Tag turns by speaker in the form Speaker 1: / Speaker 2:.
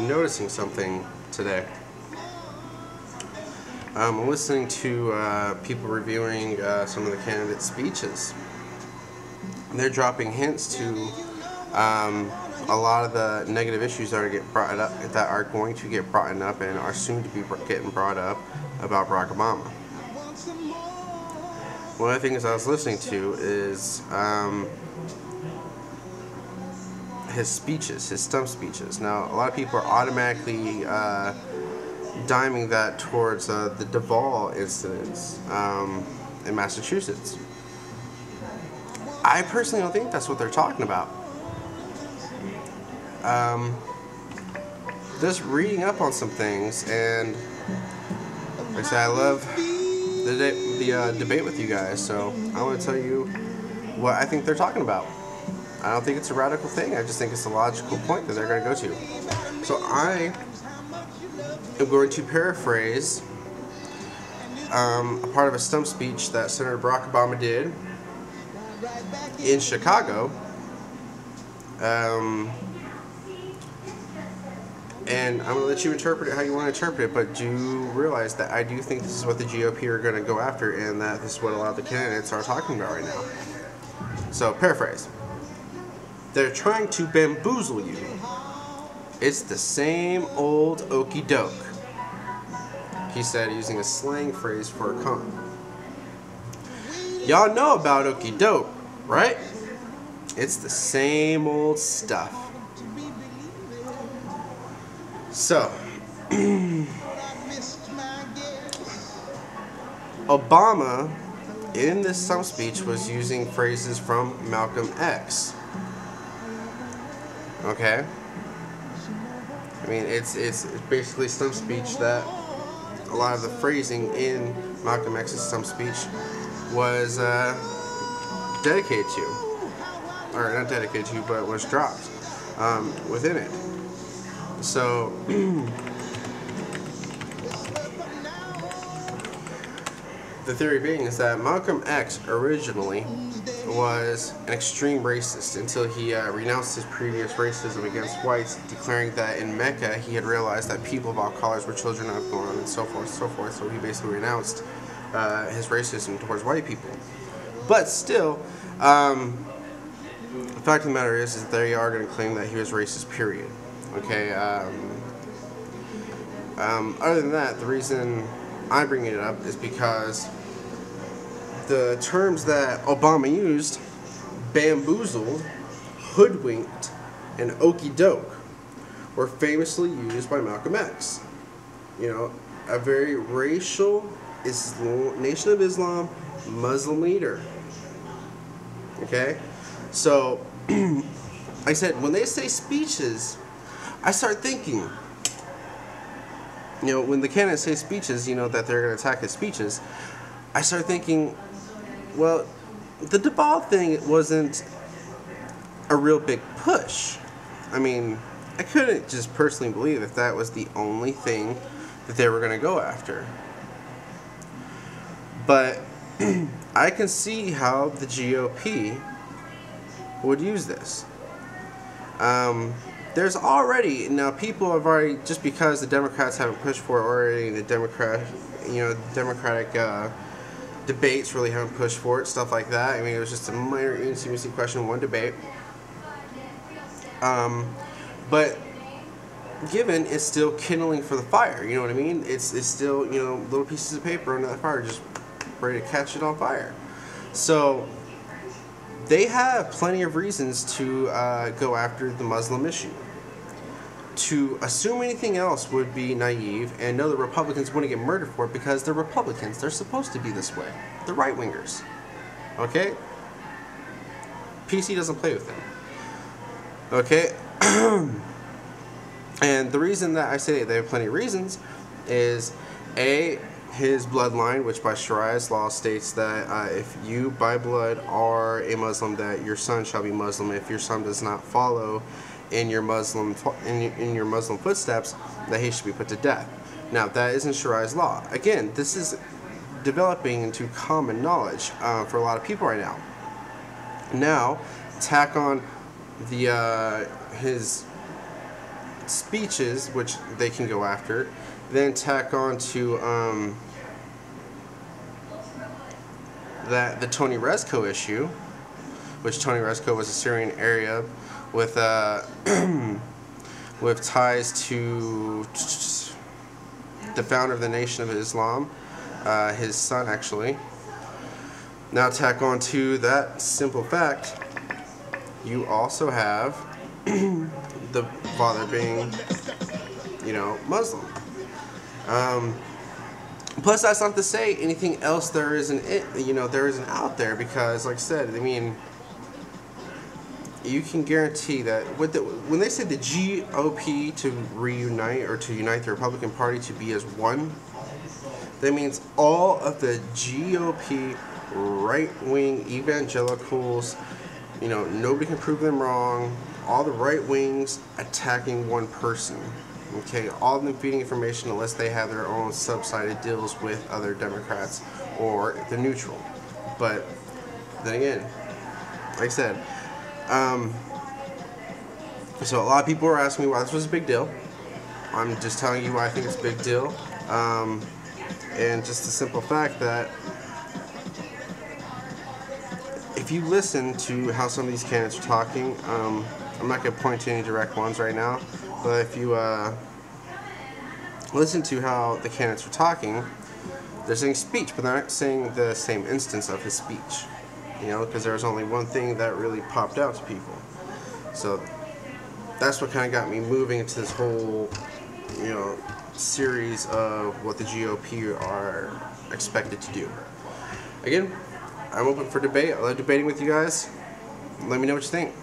Speaker 1: I'm noticing something today. I'm listening to people reviewing some of the candidates' speeches. And they're dropping hints to a lot of the negative issues that are going to get brought up and are soon to be getting brought up about Barack Obama. One of the things I was listening to is his speeches, his stump speeches. Now, a lot of people are automatically diming that towards the Duval incidents in Massachusetts. I personally don't think that's what they're talking about. Just reading up on some things, and like I said, I love the debate with you guys, so I want to tell you what I think they're talking about. I don't think it's a radical thing. I just think it's a logical point that they're going to go to. So I am going to paraphrase a part of a stump speech that Senator Barack Obama did in Chicago. And I'm going to let you interpret it how you want to interpret it, but do realize that I do think this is what the GOP are going to go after, and that this is what a lot of the candidates are talking about right now. So, paraphrase. They're trying to bamboozle you. It's the same old okey doke, he said, using a slang phrase for a con. Y'all know about okey doke, right? It's the same old stuff. So, Obama, in this stump speech, was using phrases from Malcom X. Okay? I mean, it's basically stump speech that a lot of the phrasing in Malcom X's stump speech was dedicated to. Or not dedicated to, but was dropped within it. So, the theory being is that Malcom X originally was an extreme racist until he renounced his previous racism against whites, declaring that in Mecca he had realized that people of all colors were children of God and so forth, so forth. So he basically renounced his racism towards white people. But still, the fact of the matter is that they are going to claim that he was racist, period. Okay, other than that, the reason I'm bringing it up is because the terms that Obama used, bamboozled, hoodwinked, and okey doke, were famously used by Malcom X. You know, a very racial Nation of Islam Muslim leader. Okay? So, like I said, when they say speeches, I start thinking, you know, when the candidates say speeches, you know, that they're going to attack his speeches, I start thinking, well, the Duval thing wasn't a real big push. I mean, I couldn't just personally believe if that was the only thing that they were going to go after. But I can see how the GOP would use this. There's already, now people have already, just because the Democrats haven't pushed for it already, the Democratic debates really haven't pushed for it, stuff like that. I mean, it was just a minor intimacy question, one debate. But given, it's still kindling for the fire, you know what I mean? It's still, you know, little pieces of paper under the fire, just ready to catch it on fire. So, they have plenty of reasons to go after the Muslim issue. To assume anything else would be naive, and know the Republicans wouldn't get murdered for it because they're Republicans. They're supposed to be this way. They're right-wingers. Okay? PC doesn't play with them. Okay? And the reason that I say they have plenty of reasons is, A, his bloodline, which by Shariah's law states that if you by blood are a Muslim, that your son shall be Muslim. If your son does not follow in your Muslim footsteps, that he should be put to death. Now, that isn't Shariah's law. Again, this is developing into common knowledge for a lot of people right now. Now, tack on the his speeches, which they can go after, then tack on to the Tony Rezko issue, which Tony Rezko was a Syrian Arab with with ties to the founder of the Nation of Islam, his son actually. Now tack on to that simple fact, you also have the father being, you know, Muslim. Plus, that's not to say anything else there isn't out there, because, like I said, I mean, you can guarantee that when they say the GOP to reunite or to unite the Republican Party to be as one, that means all of the GOP right-wing evangelicals, you know, nobody can prove them wrong, all the right wings attacking one person. Okay, all of them feeding information unless they have their own subsided deals with other Democrats or they're neutral. But then again, like I said, so a lot of people are asking me why this was a big deal. I'm just telling you why I think it's a big deal. And just the simple fact that if you listen to how some of these candidates are talking, I'm not going to point to any direct ones right now, but if you listen to how the candidates are talking, they're saying speech, but they're not saying the same instance of his speech. You know, because there was only one thing that really popped out to people. So that's what kind of got me moving into this whole, you know, series of what the GOP are expected to do. Again, I'm open for debate. I love debating with you guys. Let me know what you think.